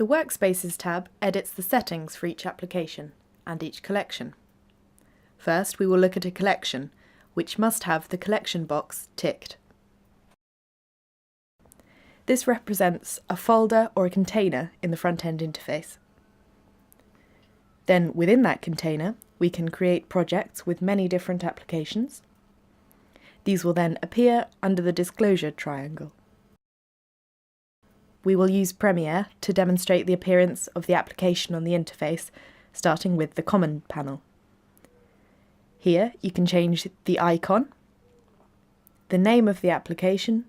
The Workspaces tab edits the settings for each application and each collection. First, we will look at a collection, which must have the collection box ticked. This represents a folder or a container in the front-end interface. Then, within that container, we can create projects with many different applications. These will then appear under the disclosure triangle. We will use Premiere to demonstrate the appearance of the application on the interface, starting with the Common panel. Here you can change the icon, the name of the application,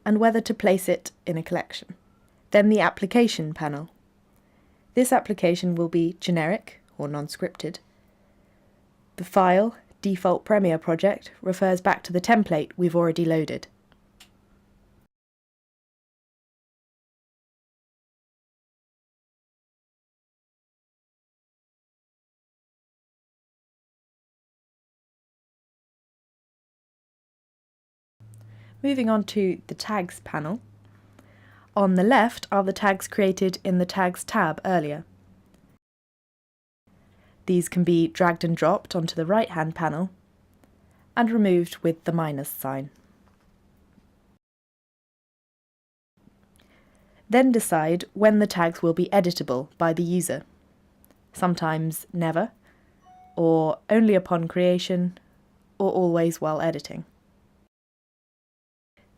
and whether to place it in a collection. Then the Application panel. This application will be generic or non-scripted. The file, default Premiere project, refers back to the template we've already loaded. Moving on to the Tags panel. On the left are the tags created in the Tags tab earlier. These can be dragged and dropped onto the right-hand panel and removed with the minus sign. Then decide when the tags will be editable by the user. Sometimes never, or only upon creation, or always while editing.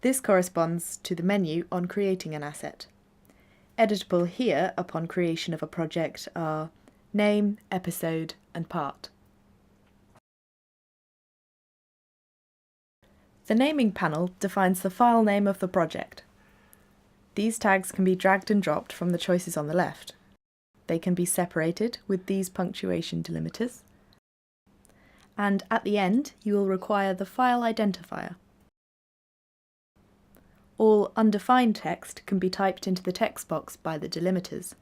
This corresponds to the menu on creating an asset. Editable here upon creation of a project are name, episode, and part. The naming panel defines the file name of the project. These tags can be dragged and dropped from the choices on the left. They can be separated with these punctuation delimiters. And at the end, you will require the file identifier. All undefined text can be typed into the text box by the delimiters.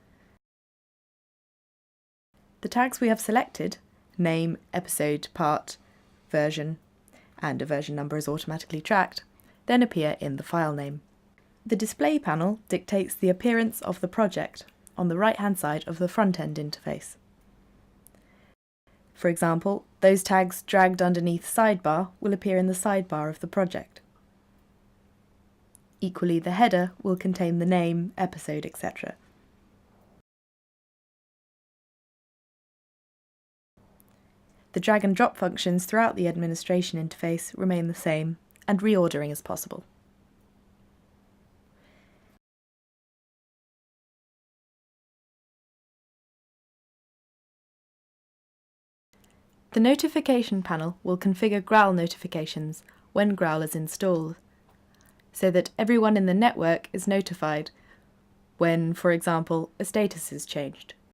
The tags we have selected, name, episode, part, version, and a version number is automatically tracked, then appear in the file name. The display panel dictates the appearance of the project on the right-hand side of the front-end interface. For example, those tags dragged underneath sidebar will appear in the sidebar of the project. Equally, the header will contain the name, episode, etc. The drag and drop functions throughout the administration interface remain the same, and reordering is possible. The notification panel will configure Growl notifications when Growl is installed, so that everyone in the network is notified when, for example, a status is changed.